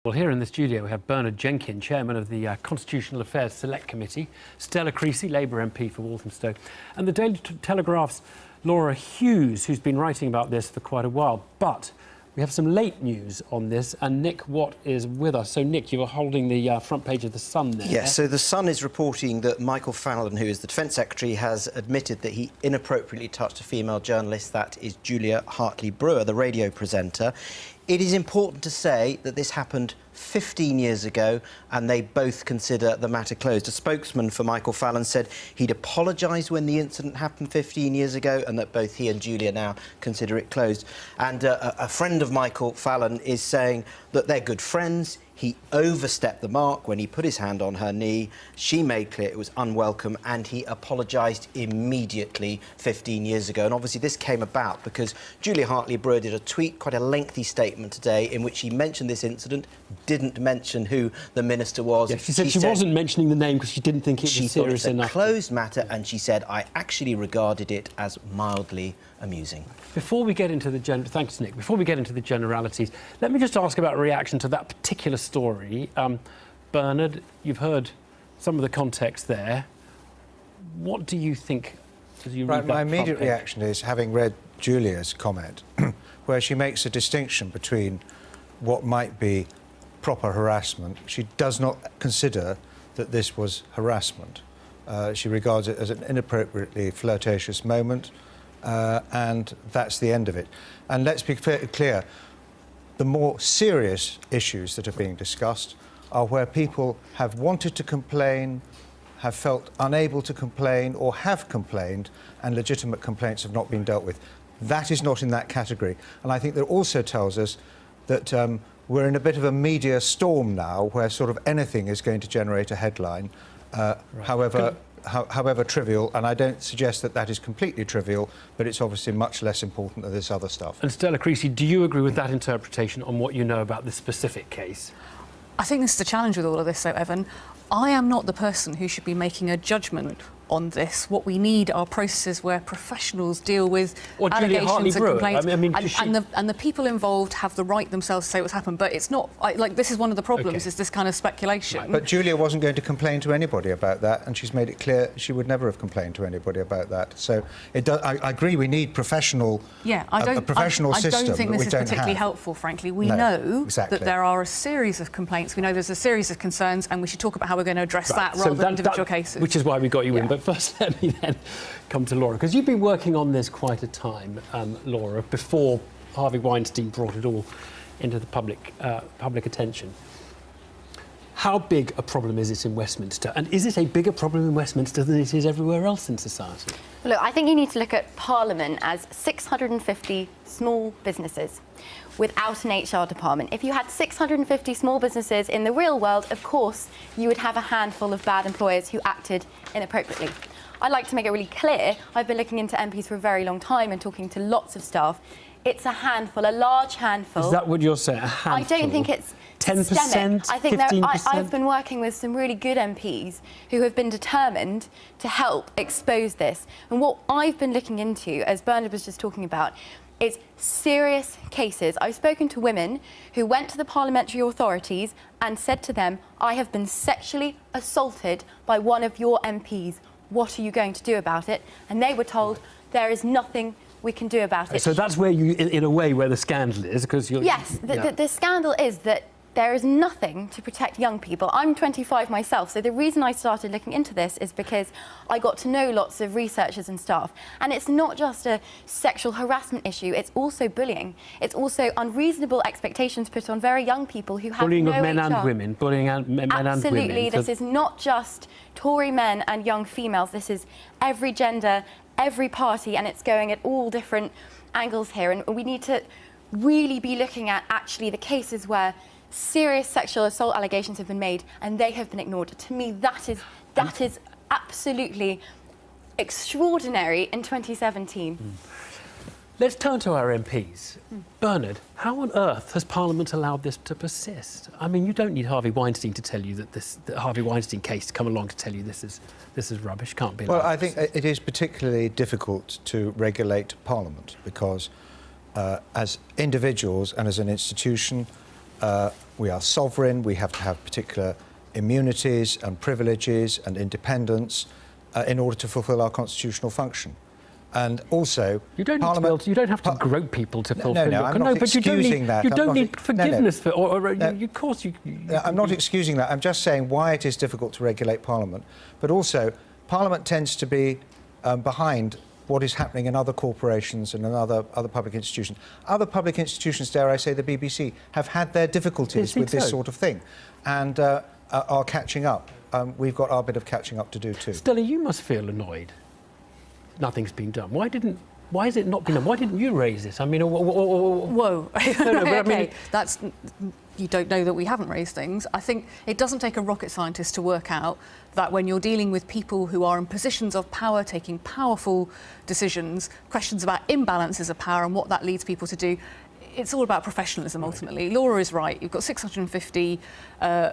Well, here in the studio we have Bernard Jenkin, Chairman of the Constitutional Affairs Select Committee, Stella Creasy, Labour MP for Walthamstow, and the Daily Telegraph's Laura Hughes, who's been writing about this for quite a while. But we have some late news on this, and Nick Watt is with us. So, Nick, you were holding the front page of The Sun there. Yes, so The Sun is reporting that Michael Fallon, who is the Defence Secretary, has admitted that he inappropriately touched a female journalist, that is Julia Hartley-Brewer, the radio presenter. It is important to say that this happened 15 years ago, and they both consider the matter closed. A spokesman for Michael Fallon said he'd apologised when the incident happened 15 years ago, and that both he and Julia now consider it closed. And a friend of Michael Fallon is saying that they're good friends. He overstepped the mark when he put his hand on her knee. She made clear it was unwelcome, and he apologised immediately 15 years ago. And obviously this came about because Julia Hartley-Brewer did a tweet, quite a lengthy statement today, in which she mentioned this incident, didn't mention who the minister was. Yes, she said she wasn't mentioning the name because she didn't think it was serious enough. She thought it's a closed matter, and she said, I actually regarded it as mildly amusing. Before we get into the thanks, Nick. Before we get into the generalities, let me just ask about a reaction to that particular story. Bernard, you've heard some of the context there. What do you think as you read that? My immediate reaction is, having read Julia's comment, where she makes a distinction between what might be proper harassment. She does not consider that this was harassment. She regards it as an inappropriately flirtatious moment, and that's the end of it. And let's be clear, the more serious issues that are being discussed are where people have wanted to complain, have felt unable to complain, or have complained, and legitimate complaints have not been dealt with. That is not in that category. And I think that also tells us that we're in a bit of a media storm now, where sort of anything is going to generate a headline, however trivial, and I don't suggest that that is completely trivial, but it's obviously much less important than this other stuff. And Stella Creasy, do you agree with that interpretation on what you know about this specific case? I think this is the challenge with all of this, though, Evan. I am not the person who should be making a judgment on this. What we need are processes where professionals deal with allegations and complaints, and the people involved have the right themselves to say what's happened. But it's not like this is one of the problems, is this kind of speculation. Right. But Julia wasn't going to complain to anybody about that, and she's made it clear she would never have complained to anybody about that. So I agree, we need professional, a professional system. I don't think this is particularly helpful, frankly. We know that there are a series of complaints. We know there's a series of concerns, and we should talk about how we're going to address that rather than individual cases. Which is why we got you in. But first, let me then come to Laura, because you've been working on this quite a time, Laura, before Harvey Weinstein brought it all into the public attention. How big a problem is it in Westminster? And is it a bigger problem in Westminster than it is everywhere else in society? Look, I think you need to look at Parliament as 650 small businesses without an HR department. If you had 650 small businesses in the real world, of course, you would have a handful of bad employers who acted inappropriately. I'd like to make it really clear, I've been looking into MPs for a very long time and talking to lots of staff. It's a handful, a large handful. Is that what you're saying, a handful? I don't think it's 10%, systemic. I think 15%? I've been working with some really good MPs who have been determined to help expose this. And what I've been looking into, as Bernard was just talking about, is serious cases. I've spoken to women who went to the parliamentary authorities and said to them, I have been sexually assaulted by one of your MPs. What are you going to do about it? And they were told, there is nothing we can do about it. So that's where you, in a way, where the scandal is, because you're... Yes, the scandal is that there is nothing to protect young people. I'm 25 myself, so the reason I started looking into this is because I got to know lots of researchers and staff. And it's not just a sexual harassment issue, it's also bullying. It's also unreasonable expectations put on very young people who have bullying no of men HR. And women, bullying men and women. Absolutely, this is not just Tory men and young females, this is every gender, every party, and it's going at all different angles here. And we need to really be looking at actually the cases where serious sexual assault allegations have been made and they have been ignored. To me, that is absolutely extraordinary in 2017. Let's turn to our MPs. Bernard, how on earth has Parliament allowed this to persist? I mean, you don't need Harvey Weinstein to tell you that the Harvey Weinstein case to come along to tell you this is rubbish. Can't be. Well, I think it is particularly difficult to regulate Parliament because, as individuals and as an institution, we are sovereign, we have to have particular immunities and privileges and independence in order to fulfil our constitutional function. And also, you don't have to grope people to fulfil. No, I'm not excusing that. You don't need forgiveness for, of course you. I'm not excusing that. I'm just saying why it is difficult to regulate Parliament. But also, Parliament tends to be behind what is happening in other corporations and in other public institutions. Other public institutions, dare I say, the BBC, have had their difficulties with this sort of thing, and are catching up. We've got our bit of catching up to do too. Stella, you must feel annoyed. Nothing's been done. Why has it not been done? Why didn't you raise this? I mean, whoa. No, but I mean, that's. You don't know that we haven't raised things. I think it doesn't take a rocket scientist to work out that when you're dealing with people who are in positions of power, taking powerful decisions, questions about imbalances of power and what that leads people to do, it's all about professionalism, ultimately. Laura is right. You've got 650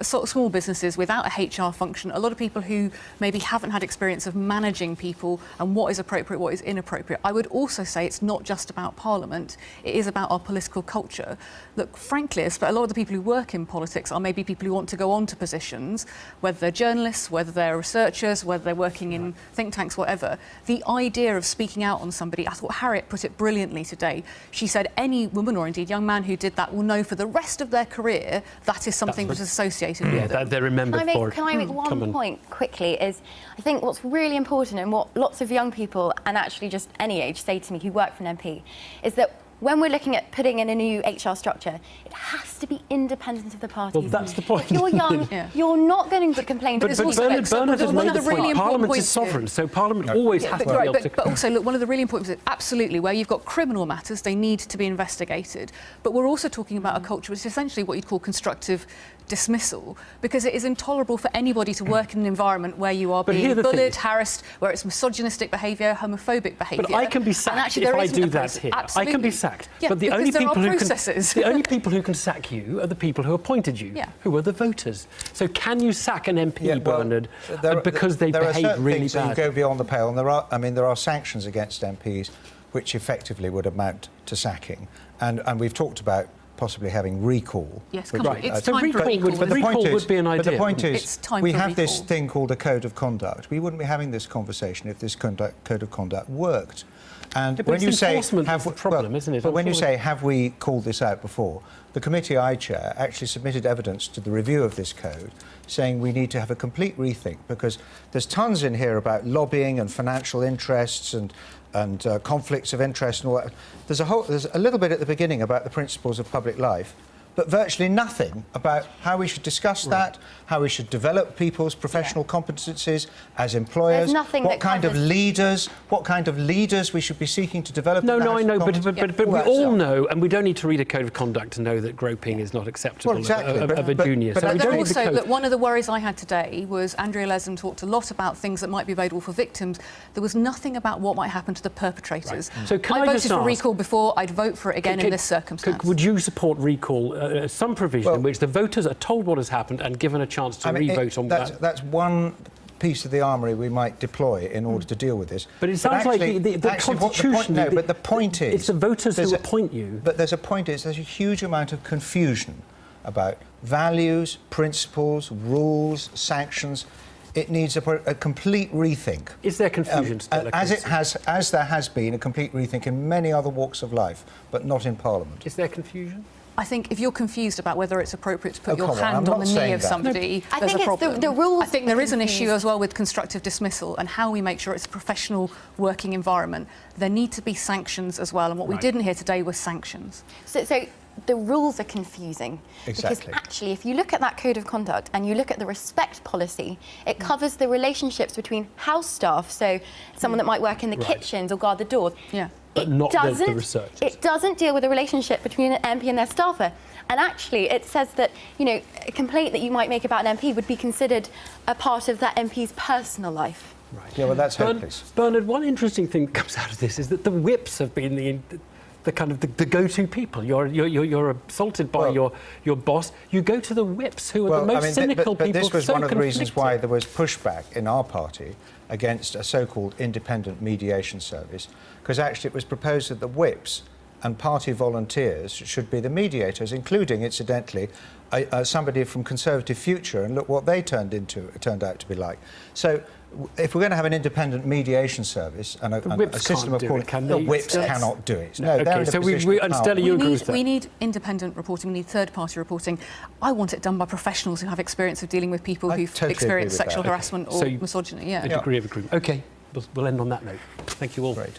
small businesses without a HR function, a lot of people who maybe haven't had experience of managing people and what is appropriate, what is inappropriate. I would also say it's not just about Parliament, it is about our political culture. Look, frankly, a lot of the people who work in politics are maybe people who want to go on to positions, whether they're journalists, whether they're researchers, whether they're working in think tanks, whatever. The idea of speaking out on somebody, I thought Harriet put it brilliantly today. She said any woman or indeed young man who did that will know for the rest of their career that is something that is associated with them. They're remembered for it. Can I make one point quickly? Is I think what's really important and what lots of young people and actually just any age say to me who work for an MP is that when we're looking at putting in a new HR structure, it has to be independent of the parties. Well, that's the point. If you're young, you're not going to complain. But Bernard has made the point. Parliament is sovereign, so Parliament always has to be able to... But also, look, one of the really important things is absolutely where you've got criminal matters, they need to be investigated. But we're also talking about a culture which is essentially what you'd call constructive dismissal, because it is intolerable for anybody to work in an environment where you are being bullied, harassed, where it's misogynistic behaviour, homophobic behaviour. But I can be sacked if I do that here. Absolutely. I can be sacked. Yeah, but the only people who can sack you are the people who appointed you, who are the voters. So can you sack an MP, Bernard, because they behaved really bad? That go beyond the pale, and there are sanctions against MPs which effectively would amount to sacking, and we've talked about possibly having recall. Yes, it's time for recall. But recall would be an idea. But the point is, we have this thing called a code of conduct. We wouldn't be having this conversation if this code of conduct worked. And when you say, when you say, have we called this out before? The committee I chair actually submitted evidence to the review of this code, saying we need to have a complete rethink because there's tons in here about lobbying and financial interests and conflicts of interest and all that. There's a little bit at the beginning about the principles of public life, but virtually nothing about how we should discuss that, how we should develop people's professional competencies as employers, what kind of leaders we should be seeking to develop. No, I know, but we all know, and we don't need to read a code of conduct to know that groping is not acceptable of a junior. But also, that one of the worries I had today was Andrea Leadsom talked a lot about things that might be available for victims. There was nothing about what might happen to the perpetrators. So can I voted for recall before, I'd vote for it again in this circumstance. Would you support recall? Some provision in which the voters are told what has happened and given a chance to re-vote on that. That's one piece of the armoury we might deploy in order to deal with this. But it sounds like the Constitution... but the point is... It's the voters who appoint you. But there's a huge amount of confusion about values, principles, rules, sanctions. It needs a complete rethink. Is there confusion still? As there has been a complete rethink in many other walks of life, but not in Parliament. Is there confusion? I think if you're confused about whether it's appropriate to put your hand on the knee of somebody, there's a problem. The rules I think there is an issue as well with constructive dismissal and how we make sure it's a professional working environment. There need to be sanctions as well, and what we didn't hear today was sanctions. So the rules are confusing. Exactly. Because actually, if you look at that code of conduct and you look at the respect policy, it covers the relationships between house staff, so someone that might work in the kitchens or guard the doors. Yeah. But not the researchers. It doesn't deal with the relationship between an MP and their staffer. And actually, it says that, a complaint that you might make about an MP would be considered a part of that MP's personal life. Right. Yeah, well, that's hopeless. Bernard, one interesting thing that comes out of this is that the whips have been the kind of the go-to people. You're assaulted by your boss. You go to the whips, who are the most cynical people. But this was one of the reasons why there was pushback in our party against a so-called independent mediation service, because actually it was proposed that the whips and party volunteers should be the mediators, including, incidentally, somebody from Conservative Future, and look what they turned out to be like. So if we're going to have an independent mediation service and a system of calling, the whips cannot do it. No, okay, so and Stella, you agree with that? We need independent reporting, we need third-party reporting. I want it done by professionals who have experience of dealing with people who've experienced sexual harassment or misogyny. A degree of agreement. OK, we'll end on that note. Thank you all. Great.